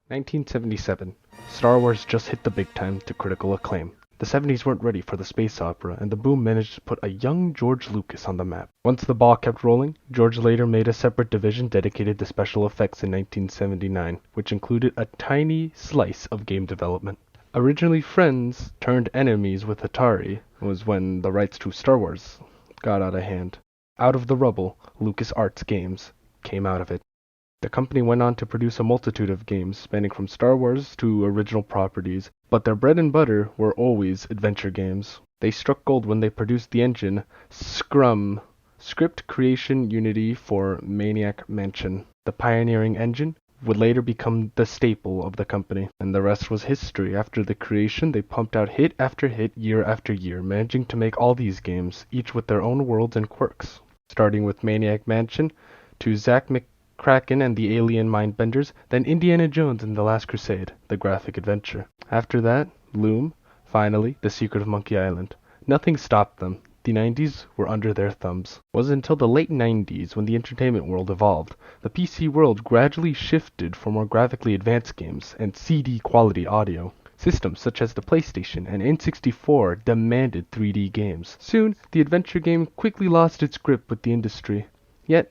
1977. Star Wars just hit the big time to critical acclaim. The 70s weren't ready for the space opera, and the boom managed to put a young George Lucas on the map. Once the ball kept rolling, George later made a separate division dedicated to special effects in 1979, which included a tiny slice of game development. Originally friends turned enemies with Atari was when the rights to Star Wars got out of hand. Out of the rubble, Lucasarts games came out of it. The company went on to produce a multitude of games spanning from Star Wars to original properties, but their bread and butter were always adventure games. They struck gold when they produced the engine Scrum, Script Creation Unity for Maniac Mansion. The pioneering engine would later become the staple of the company, and the rest was history. After the creation, they pumped out hit after hit year after year, managing to make all these games, each with their own worlds and quirks. Starting with Maniac Mansion, to Zack Kraken and the Alien Mindbenders, then Indiana Jones and the Last Crusade, the graphic adventure. After that, Loom, finally, The Secret of Monkey Island. Nothing stopped them. The 90s were under their thumbs. It wasn't until the late 90s when the entertainment world evolved. The PC world gradually shifted for more graphically advanced games and CD quality audio. Systems such as the PlayStation and N64 demanded 3D games. Soon, the adventure game quickly lost its grip with the industry. Yet,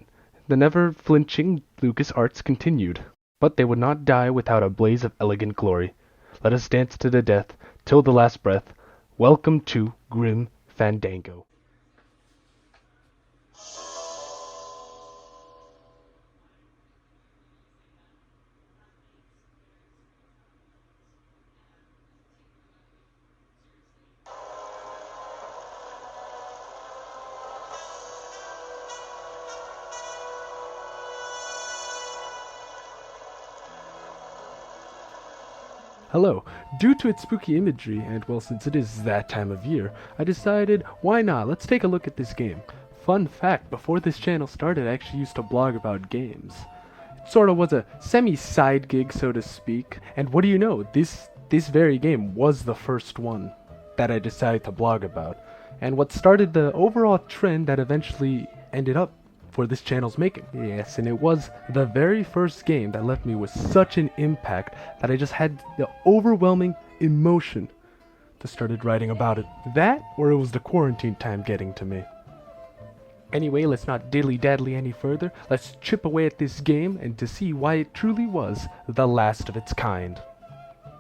the never-flinching LucasArts continued, but they would not die without a blaze of elegant glory. Let us dance to the death, till the last breath. Welcome to Grim Fandango. Hello. Due to its spooky imagery, and well, since it is that time of year, I decided, why not? Let's take a look at this game. Fun fact, before this channel started, I actually used to blog about games. It sort of was a semi-side gig, so to speak. And what do you know? This very game was the first one that I decided to blog about. And what started the overall trend that eventually ended up for this channel's making. Yes, and it was the very first game that left me with such an impact that I just had the overwhelming emotion to started writing about it. That, or it was the quarantine time getting to me. Anyway, let's not diddly-daddly any further. Let's chip away at this game and to see why it truly was the last of its kind.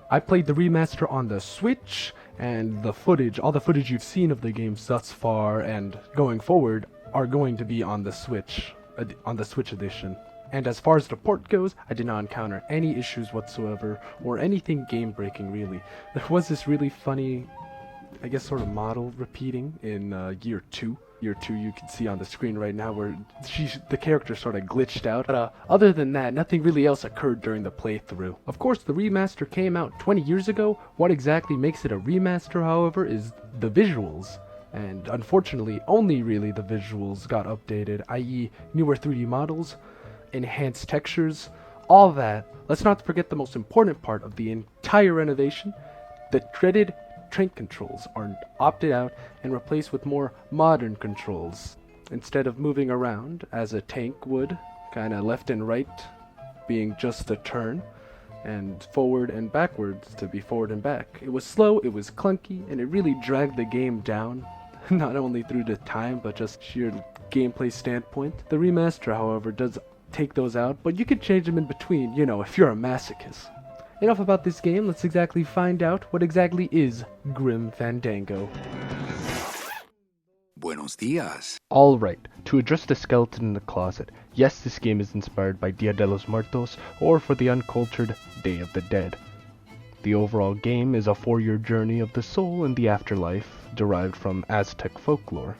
I played the remaster on the Switch, and all the footage you've seen of the games thus far and going forward are going to be on the Switch edition. And as far as the port goes, I did not encounter any issues whatsoever, or anything game-breaking really. There was this really funny, I guess, sort of model repeating in year 2. Year 2 you can see on the screen right now where the character sort of glitched out. But other than that, nothing really else occurred during the playthrough. Of course, the remaster came out 20 years ago. What exactly makes it a remaster, however, is the visuals. And unfortunately, only really the visuals got updated, i.e. newer 3D models, enhanced textures, all that. Let's not forget the most important part of the entire renovation. The dreaded tank controls are opted out and replaced with more modern controls. Instead of moving around as a tank would, kinda left and right being just a turn, and forward and backwards to be forward and back. It was slow, it was clunky, and it really dragged the game down, not only through the time, but just sheer gameplay standpoint. The remaster, however, does take those out, but you can change them in between, you know, if you're a masochist. Enough about this game, let's exactly find out what exactly is Grim Fandango. Buenos dias. Alright, to address the skeleton in the closet, yes, this game is inspired by Dia de los Muertos, or for the uncultured, Day of the Dead. The overall game is a 4-year journey of the soul in the afterlife, derived from Aztec folklore.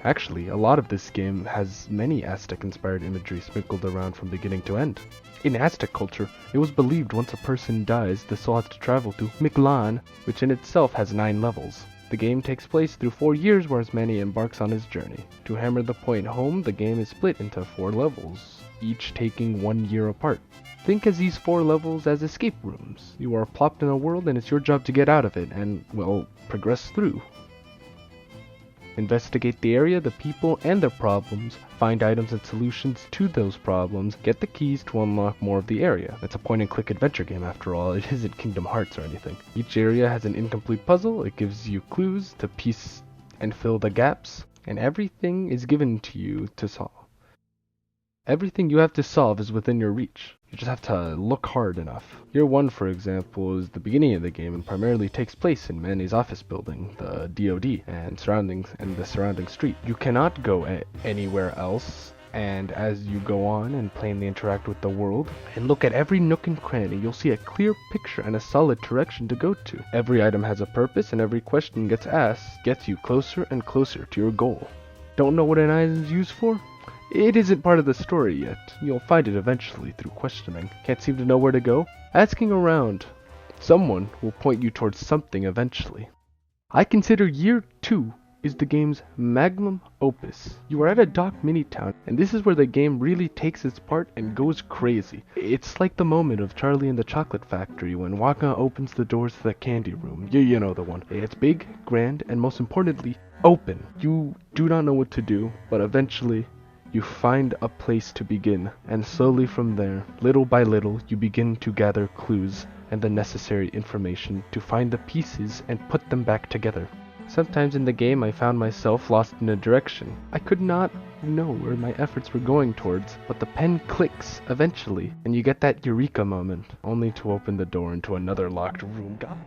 Actually, a lot of this game has many Aztec-inspired imagery sprinkled around from beginning to end. In Aztec culture, it was believed once a person dies, the soul has to travel to Mictlan, which in itself has 9 levels. The game takes place through 4 years where Manny embarks on his journey. To hammer the point home, the game is split into 4 levels, each taking 1 year apart. Think of these 4 levels as escape rooms. You are plopped in a world and it's your job to get out of it and, well, progress through. Investigate the area, the people, and their problems, find items and solutions to those problems, get the keys to unlock more of the area. It's a point-and-click adventure game after all, it isn't Kingdom Hearts or anything. Each area has an incomplete puzzle, it gives you clues to piece and fill the gaps, and everything is given to you to solve. Everything you have to solve is within your reach. You just have to look hard enough. Year 1, for example, is the beginning of the game and primarily takes place in Manny's office building, the DoD, and the surrounding street. You cannot go anywhere else, and as you go on and plainly interact with the world, and look at every nook and cranny, you'll see a clear picture and a solid direction to go to. Every item has a purpose, and every question gets asked gets you closer and closer to your goal. Don't know what an item is used for? It isn't part of the story yet. You'll find it eventually through questioning. Can't seem to know where to go? Asking around. Someone will point you towards something eventually. I consider Year 2 is the game's magnum opus. You are at a dock mini-town, and this is where the game really takes its part and goes crazy. It's like the moment of Charlie and the Chocolate Factory when Waka opens the doors to the candy room. You know the one. It's big, grand, and most importantly, open. You do not know what to do, but eventually you find a place to begin, and slowly from there, little by little, you begin to gather clues and the necessary information to find the pieces and put them back together. Sometimes in the game I found myself lost in a direction. I could not know where my efforts were going towards, but the pen clicks eventually, and you get that eureka moment, only to open the door into another locked room. God.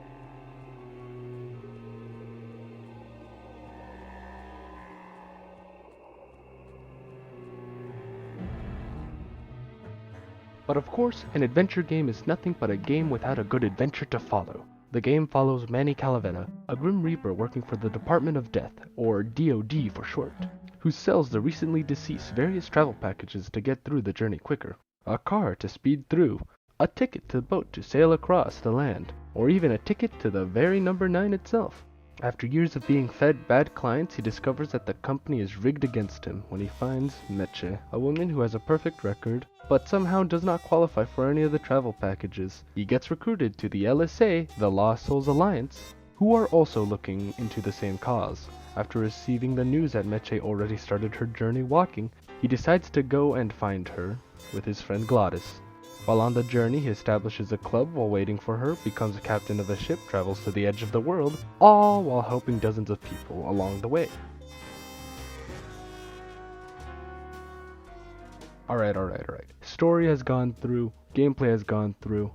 But of course, an adventure game is nothing but a game without a good adventure to follow. The game follows Manny Calavera, a Grim Reaper working for the Department of Death, or DoD for short, who sells the recently deceased various travel packages to get through the journey quicker. A car to speed through, a ticket to the boat to sail across the land, or even a ticket to the very number 9 itself. After years of being fed bad clients, he discovers that the company is rigged against him when he finds Meche, a woman who has a perfect record, but somehow does not qualify for any of the travel packages. He gets recruited to the LSA, the Lost Souls Alliance, who are also looking into the same cause. After receiving the news that Meche already started her journey walking, he decides to go and find her with his friend Glottis. While on the journey, he establishes a club while waiting for her, becomes a captain of the ship, travels to the edge of the world, all while helping dozens of people along the way. Alright. Story has gone through, gameplay has gone through.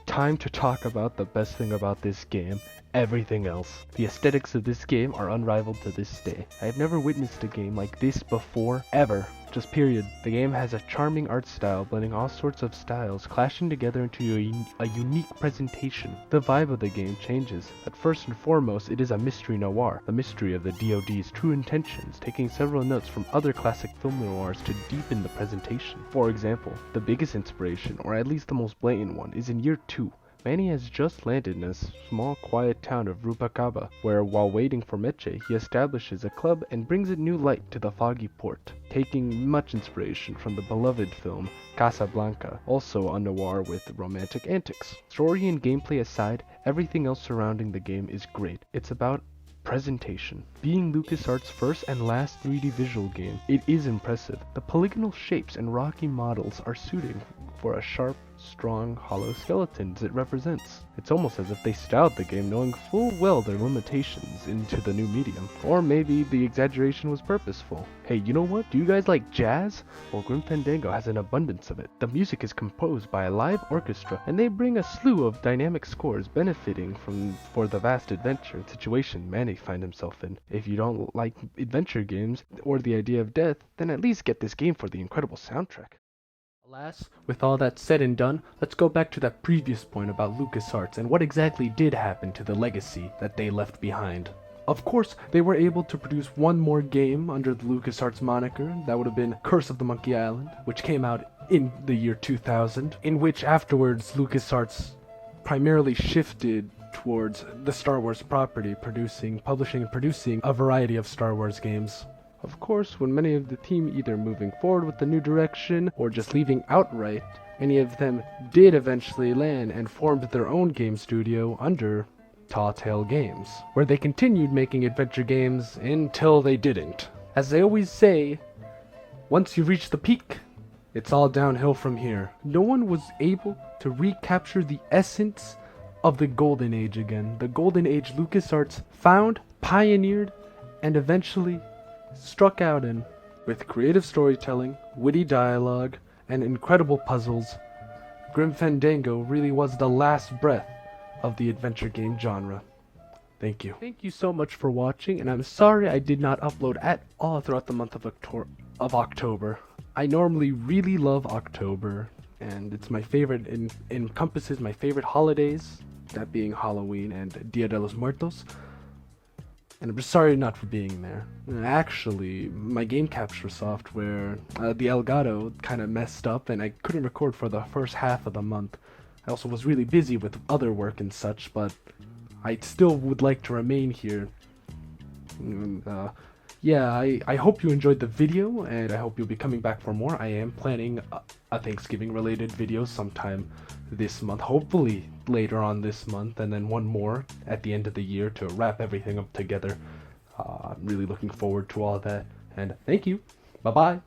Time to talk about the best thing about this game, everything else. The aesthetics of this game are unrivaled to this day. I have never witnessed a game like this before, ever. Just period. The game has a charming art style, blending all sorts of styles, clashing together into a unique presentation. The vibe of the game changes. At first and foremost, it is a mystery noir, the mystery of the DoD's true intentions, taking several notes from other classic film noirs to deepen the presentation. For example, the biggest inspiration, or at least the most blatant one, is in Year 2. Manny has just landed in a small, quiet town of Rupacaba, where, while waiting for Meche, he establishes a club and brings a new light to the foggy port, taking much inspiration from the beloved film Casablanca, also a noir with romantic antics. Story and gameplay aside, everything else surrounding the game is great. It's about presentation. Being Lucasarts' first and last 3D visual game, it is impressive. The polygonal shapes and rocky models are suiting for a sharp, strong, hollow skeletons it represents. It's almost as if they styled the game knowing full well their limitations into the new medium. Or maybe the exaggeration was purposeful. Hey, you know what? Do you guys like jazz? Well, Grim Fandango has an abundance of it. The music is composed by a live orchestra, and they bring a slew of dynamic scores benefiting for the vast adventure and situation Manny finds himself in. If you don't like adventure games or the idea of death, then at least get this game for the incredible soundtrack. Alas, with all that said and done, let's go back to that previous point about LucasArts and what exactly did happen to the legacy that they left behind. Of course, they were able to produce one more game under the LucasArts moniker. That would have been Curse of the Monkey Island, which came out in the year 2000, in which afterwards LucasArts primarily shifted towards the Star Wars property, publishing and producing a variety of Star Wars games. Of course, when many of the team either moving forward with the new direction or just leaving outright, many of them did eventually land and formed their own game studio under Tall Tale Games, where they continued making adventure games until they didn't. As they always say, once you reach the peak, it's all downhill from here. No one was able to recapture the essence of the Golden Age again. The Golden Age Lucasarts found, pioneered, and eventually struck out in. With creative storytelling, witty dialogue, and incredible puzzles, Grim Fandango really was the last breath of the adventure game genre. Thank you. Thank you so much for watching, and I'm sorry I did not upload at all throughout the month of October. I normally really love October, and it's my favorite, encompasses my favorite holidays, that being Halloween and Dia de los Muertos. And I'm just sorry not for being there. Actually, my game capture software, the Elgato, kind of messed up, and I couldn't record for the first half of the month. I also was really busy with other work and such, but I still would like to remain here. Yeah, I hope you enjoyed the video, and I hope you'll be coming back for more. I am planning a Thanksgiving-related video sometime this month, hopefully later on this month, and then one more at the end of the year to wrap everything up together. I'm really looking forward to all that, and thank you. Bye-bye.